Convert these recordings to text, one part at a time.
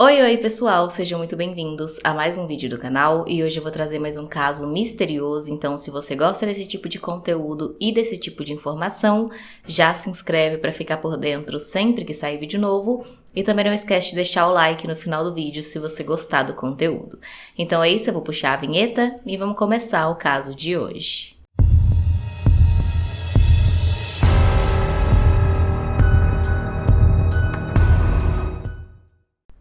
Oi pessoal, sejam muito bem-vindos a mais um vídeo do canal e hoje eu vou trazer mais um caso misterioso, então se você gosta desse tipo de conteúdo e desse tipo de informação, já se inscreve para ficar por dentro sempre que sair vídeo novo e também não esquece de deixar o like no final do vídeo se você gostar do conteúdo. Então é isso, eu vou puxar a vinheta e vamos começar o caso de hoje.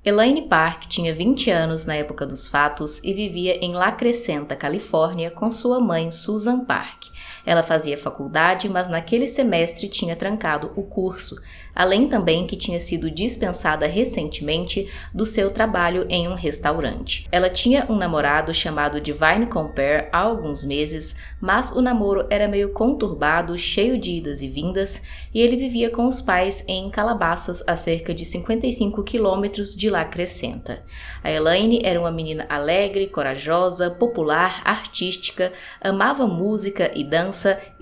Elaine Park tinha 20 anos na época dos fatos e vivia em La Crescenta, Califórnia, com sua mãe Susan Park. Ela fazia faculdade, mas naquele semestre tinha trancado o curso, além também que tinha sido dispensada recentemente do seu trabalho em um restaurante. Ela tinha um namorado chamado Divine Compare há alguns meses, mas o namoro era meio conturbado, cheio de idas e vindas, e ele vivia com os pais em Calabasas, a cerca de 55 quilômetros de La Crescenta. A Elaine era uma menina alegre, corajosa, popular, artística, amava música e dança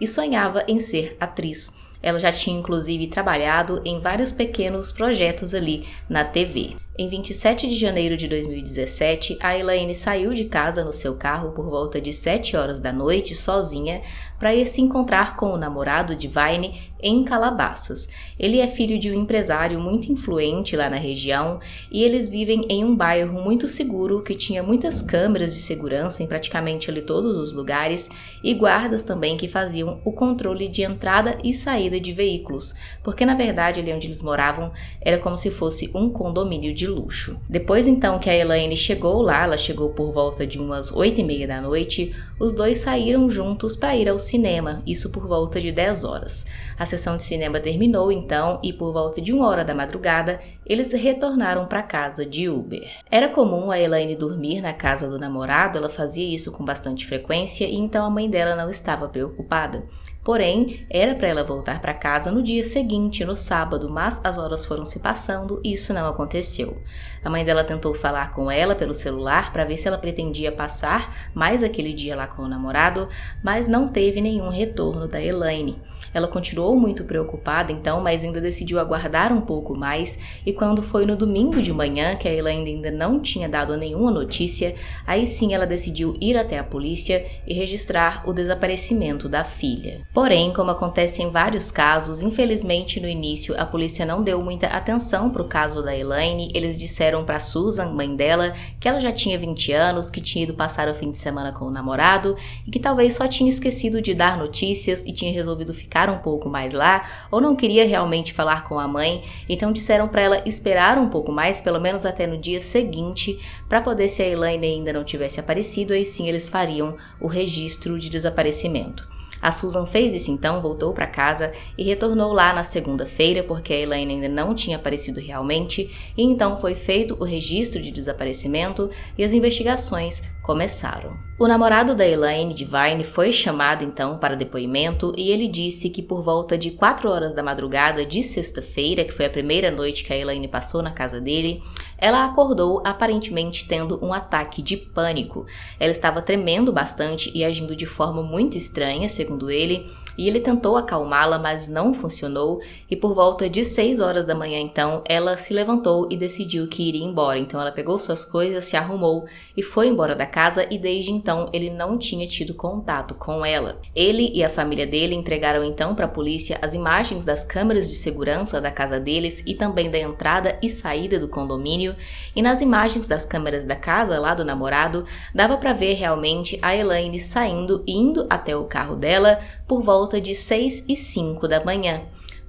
e sonhava em ser atriz. Ela já tinha inclusive trabalhado em vários pequenos projetos ali na TV. Em 27 de janeiro de 2017, a Elaine saiu de casa no seu carro por volta de 7 horas da noite, sozinha, para ir se encontrar com o namorado Divine em Calabasas. Ele é filho de um empresário muito influente lá na região e eles vivem em um bairro muito seguro que tinha muitas câmeras de segurança em praticamente ali todos os lugares e guardas também que faziam o controle de entrada e saída de veículos, porque na verdade ali onde eles moravam era como se fosse um condomínio de luxo. Depois então que a Elaine chegou lá, ela chegou por volta de umas 8h30 da noite, os dois saíram juntos para ir ao cinema, isso por volta de 10 horas. A sessão de cinema terminou então e por volta de 1 hora da madrugada, eles retornaram para casa de Uber. Era comum a Elaine dormir na casa do namorado, ela fazia isso com bastante frequência e então a mãe dela não estava preocupada. Porém, era para ela voltar para casa no dia seguinte, no sábado, mas as horas foram se passando e isso não aconteceu. A mãe dela tentou falar com ela pelo celular para ver se ela pretendia passar mais aquele dia lá com o namorado, mas não teve nenhum retorno da Elaine. Ela continuou muito preocupada então, mas ainda decidiu aguardar um pouco mais e quando foi no domingo de manhã, que a Elaine ainda não tinha dado nenhuma notícia, aí sim ela decidiu ir até a polícia e registrar o desaparecimento da filha. Porém, como acontece em vários casos, infelizmente no início a polícia não deu muita atenção para o caso da Elaine. Eles disseram para Susan, mãe dela, que ela já tinha 20 anos, que tinha ido passar o fim de semana com o namorado e que talvez só tinha esquecido de dar notícias e tinha resolvido ficar um pouco mais lá ou não queria realmente falar com a mãe. Então disseram para ela esperar um pouco mais, pelo menos até no dia seguinte, para poder, se a Elaine ainda não tivesse aparecido, aí sim eles fariam o registro de desaparecimento. A Susan fez isso então, voltou para casa e retornou lá na segunda-feira porque a Elaine ainda não tinha aparecido realmente e então foi feito o registro de desaparecimento e as investigações começaram. O namorado da Elaine, Divine, foi chamado então para depoimento e ele disse que por volta de 4 horas da madrugada de sexta-feira, que foi a primeira noite que a Elaine passou na casa dele, ela acordou aparentemente tendo um ataque de pânico. Ela estava tremendo bastante e agindo de forma muito estranha, segundo ele, e ele tentou acalmá-la, mas não funcionou e por volta de 6 horas da manhã então, ela se levantou e decidiu que iria embora. Então ela pegou suas coisas, se arrumou e foi embora da casa e desde então ele não tinha tido contato com ela. Ele e a família dele entregaram então para a polícia as imagens das câmeras de segurança da casa deles e também da entrada e saída do condomínio e nas imagens das câmeras da casa lá do namorado dava para ver realmente a Elaine saindo e indo até o carro dela por volta de 6h05 da manhã.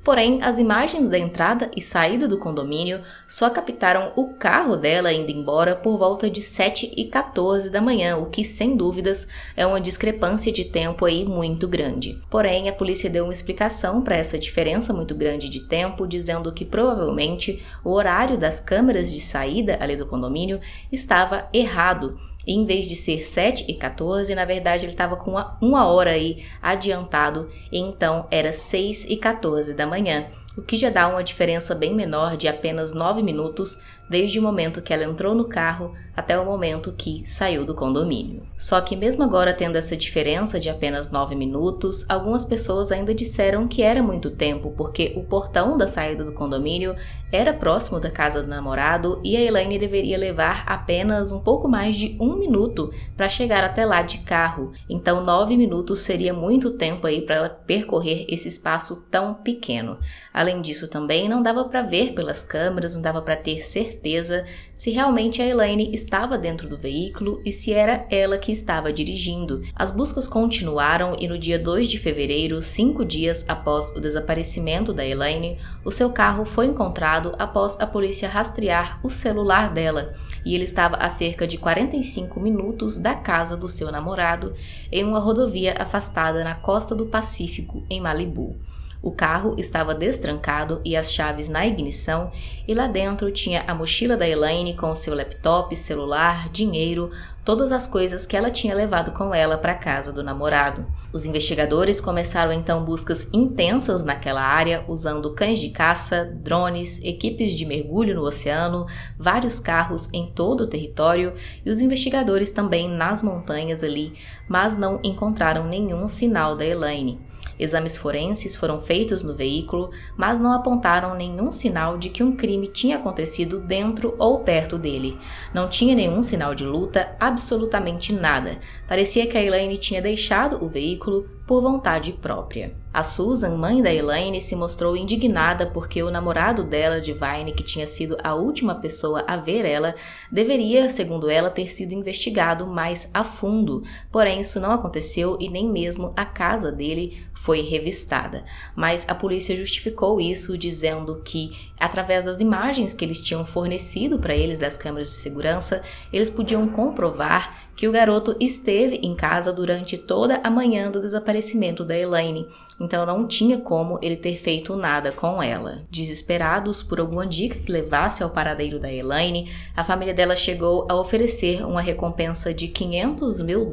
Porém, as imagens da entrada e saída do condomínio só captaram o carro dela indo embora por volta de 7h14 da manhã, o que, sem dúvidas, é uma discrepância de tempo aí muito grande. Porém, a polícia deu uma explicação para essa diferença muito grande de tempo, dizendo que provavelmente o horário das câmeras de saída ali do condomínio estava errado. E em vez de ser 7h14, na verdade ele estava com uma hora aí adiantado, e então era 6h14 da manhã, o que já dá uma diferença bem menor de apenas 9 minutos desde o momento que ela entrou no carro até o momento que saiu do condomínio. Só que mesmo agora tendo essa diferença de apenas 9 minutos, algumas pessoas ainda disseram que era muito tempo, porque o portão da saída do condomínio era próximo da casa do namorado e a Elaine deveria levar apenas um pouco mais de 1 minuto para chegar até lá de carro. Então 9 minutos seria muito tempo aí para ela percorrer esse espaço tão pequeno. Além disso também não dava para ver pelas câmeras, não dava para ter certeza se realmente a Elaine estava dentro do veículo e se era ela que estava dirigindo. As buscas continuaram e no dia 2 de fevereiro, 5 dias após o desaparecimento da Elaine, o seu carro foi encontrado após a polícia rastrear o celular dela e ele estava a cerca de 45 minutos da casa do seu namorado em uma rodovia afastada na costa do Pacífico, em Malibu. O carro estava destrancado e as chaves na ignição, e lá dentro tinha a mochila da Elaine com seu laptop, celular, dinheiro, todas as coisas que ela tinha levado com ela para a casa do namorado. Os investigadores começaram então buscas intensas naquela área, usando cães de caça, drones, equipes de mergulho no oceano, vários carros em todo o território e os investigadores também nas montanhas ali, mas não encontraram nenhum sinal da Elaine. Exames forenses foram feitos no veículo, mas não apontaram nenhum sinal de que um crime tinha acontecido dentro ou perto dele. Não tinha nenhum sinal de luta, absolutamente nada. Parecia que a Elaine tinha deixado o veículo por vontade própria. A Susan, mãe da Elaine, se mostrou indignada porque o namorado dela, Divine, que tinha sido a última pessoa a ver ela, deveria, segundo ela, ter sido investigado mais a fundo. Porém, isso não aconteceu e nem mesmo a casa dele foi revistada. Mas a polícia justificou isso dizendo que, através das imagens que eles tinham fornecido para eles das câmeras de segurança, eles podiam comprovar que o garoto esteve em casa durante toda a manhã do desaparecimento da Elaine, então não tinha como ele ter feito nada com ela. Desesperados por alguma dica que levasse ao paradeiro da Elaine, a família dela chegou a oferecer uma recompensa de $500 mil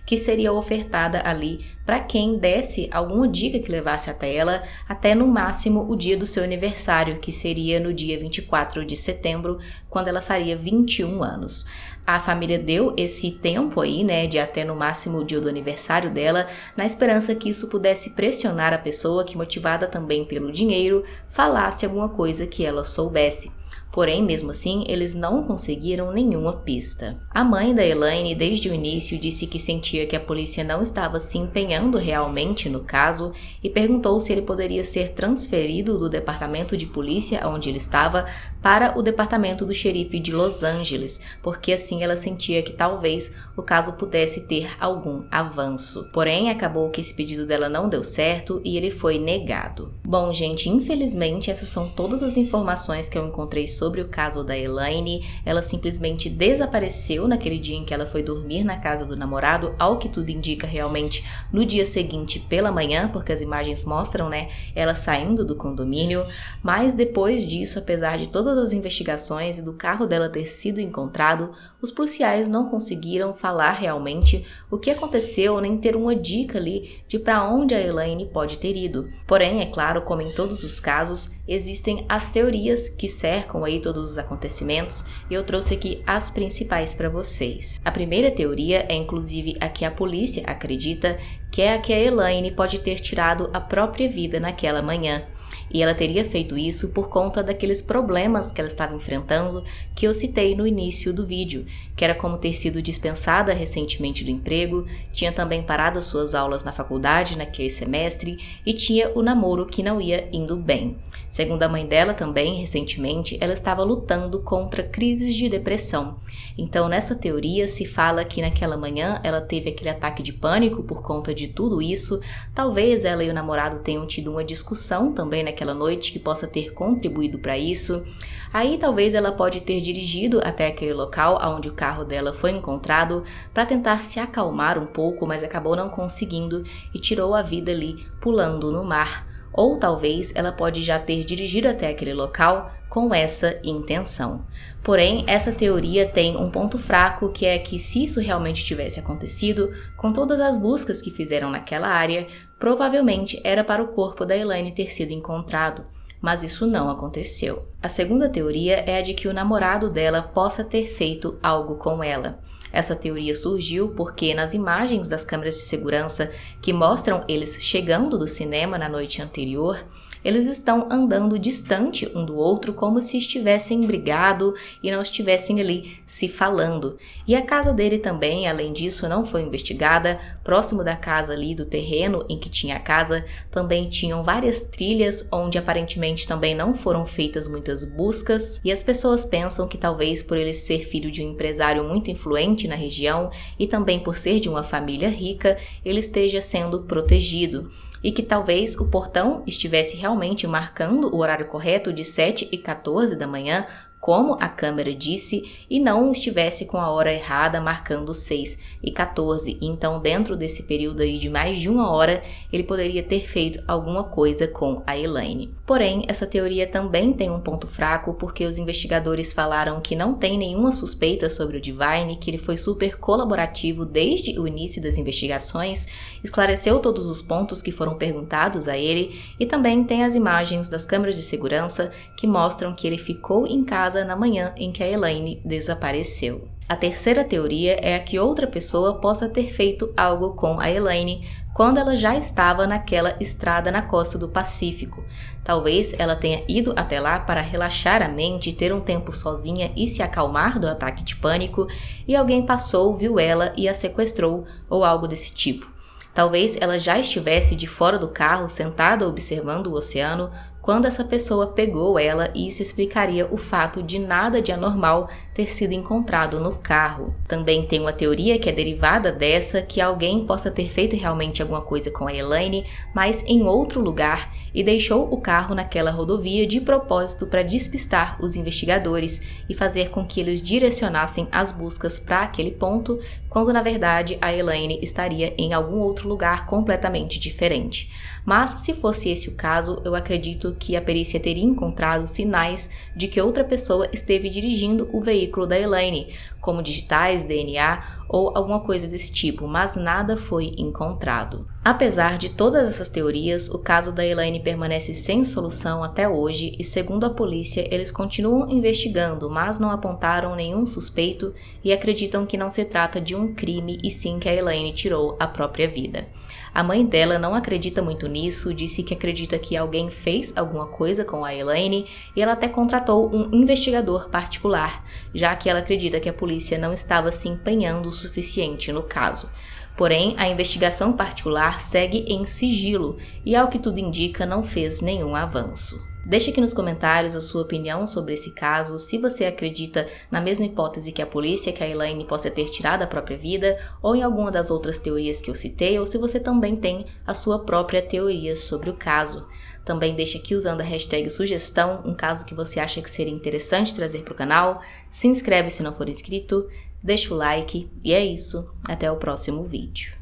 que seria ofertada ali para quem desse alguma dica que levasse até ela, até no máximo o dia do seu aniversário, que seria no dia 24 de setembro, quando ela faria 21 anos. A família deu esse tempo aí, né, de até no máximo o dia do aniversário dela, na esperança que isso pudesse pressionar a pessoa que, motivada também pelo dinheiro, falasse alguma coisa que ela soubesse. Porém, mesmo assim, eles não conseguiram nenhuma pista. A mãe da Elaine, desde o início, disse que sentia que a polícia não estava se empenhando realmente no caso e perguntou se ele poderia ser transferido do departamento de polícia onde ele estava para o departamento do xerife de Los Angeles, porque assim ela sentia que talvez o caso pudesse ter algum avanço. Porém, acabou que esse pedido dela não deu certo e ele foi negado. Bom, gente, infelizmente essas são todas as informações que eu encontrei sobre o caso da Elaine. Ela simplesmente desapareceu naquele dia em que ela foi dormir na casa do namorado, ao que tudo indica realmente no dia seguinte pela manhã, porque as imagens mostram, né, ela saindo do condomínio. Mas depois disso, apesar de todas as investigações e do carro dela ter sido encontrado, os policiais não conseguiram falar realmente o que aconteceu, nem ter uma dica ali de para onde a Elaine pode ter ido. Porém, é claro, como em todos os casos, existem as teorias que cercam aí todos os acontecimentos e eu trouxe aqui as principais para vocês. A primeira teoria é inclusive a que a polícia acredita, que é a que a Elaine pode ter tirado a própria vida naquela manhã. E ela teria feito isso por conta daqueles problemas que ela estava enfrentando que eu citei no início do vídeo, que era como ter sido dispensada recentemente do emprego, tinha também parado suas aulas na faculdade naquele semestre e tinha o namoro que não ia indo bem. Segundo a mãe dela também, recentemente, ela estava lutando contra crises de depressão. Então, nessa teoria, se fala que naquela manhã ela teve aquele ataque de pânico por conta de tudo isso. Talvez ela e o namorado tenham tido uma discussão também naquela noite que possa ter contribuído para isso. Aí talvez ela pode ter dirigido até aquele local onde o carro dela foi encontrado para tentar se acalmar um pouco, mas acabou não conseguindo e tirou a vida ali pulando no mar. Ou talvez ela pode já ter dirigido até aquele local com essa intenção. Porém, essa teoria tem um ponto fraco, que é que se isso realmente tivesse acontecido, com todas as buscas que fizeram naquela área, provavelmente era para o corpo da Elaine ter sido encontrado. mas isso não aconteceu. A segunda teoria é a de que o namorado dela possa ter feito algo com ela. Essa teoria surgiu porque nas imagens das câmeras de segurança que mostram eles chegando do cinema na noite anterior, eles estão andando distante um do outro como se estivessem brigado e não estivessem ali se falando. E a casa dele também, além disso, não foi investigada. Próximo da casa ali, do terreno em que tinha a casa, também tinham várias trilhas onde aparentemente também não foram feitas muitas buscas. E as pessoas pensam que talvez por ele ser filho de um empresário muito influente na região e também por ser de uma família rica, ele esteja sendo protegido. E que talvez o portão estivesse realmente marcando o horário correto de 7h14 da manhã, como a câmera disse, e não estivesse com a hora errada marcando 6h14. Então, dentro desse período aí de mais de uma hora, ele poderia ter feito alguma coisa com a Elaine. Porém, essa teoria também tem um ponto fraco, porque os investigadores falaram que não tem nenhuma suspeita sobre o Divine, que ele foi super colaborativo desde o início das investigações, esclareceu todos os pontos que foram perguntados a ele, e também tem as imagens das câmeras de segurança que mostram que ele ficou em casa na manhã em que a Elaine desapareceu. A terceira teoria é a que outra pessoa possa ter feito algo com a Elaine quando ela já estava naquela estrada na costa do Pacífico. Talvez ela tenha ido até lá para relaxar a mente, ter um tempo sozinha e se acalmar do ataque de pânico, e alguém passou, viu ela e a sequestrou ou algo desse tipo. Talvez ela já estivesse de fora do carro, sentada observando o oceano, quando essa pessoa pegou ela, e isso explicaria o fato de nada de anormal ter sido encontrado no carro. Também tem uma teoria que é derivada dessa, que alguém possa ter feito realmente alguma coisa com a Elaine, mas em outro lugar, e deixou o carro naquela rodovia de propósito para despistar os investigadores e fazer com que eles direcionassem as buscas para aquele ponto, quando na verdade a Elaine estaria em algum outro lugar completamente diferente. Mas se fosse esse o caso, eu acredito que a perícia teria encontrado sinais de que outra pessoa esteve dirigindo o veículo da Elaine, como digitais, DNA ou alguma coisa desse tipo, mas nada foi encontrado. Apesar de todas essas teorias, o caso da Elaine permanece sem solução até hoje e, segundo a polícia, eles continuam investigando, mas não apontaram nenhum suspeito e acreditam que não se trata de um crime e sim que a Elaine tirou a própria vida. A mãe dela não acredita muito nisso, disse que acredita que alguém fez alguma coisa com a Elaine e ela até contratou um investigador particular, já que ela acredita que a polícia não estava se empenhando o suficiente no caso. Porém, a investigação particular segue em sigilo e, ao que tudo indica, não fez nenhum avanço. Deixe aqui nos comentários a sua opinião sobre esse caso, se você acredita na mesma hipótese que a polícia, que a Elaine possa ter tirado a própria vida, ou em alguma das outras teorias que eu citei, ou se você também tem a sua própria teoria sobre o caso. Também deixe aqui usando a hashtag sugestão um caso que você acha que seria interessante trazer para o canal, se inscreve se não for inscrito, deixa o like e é isso, até o próximo vídeo.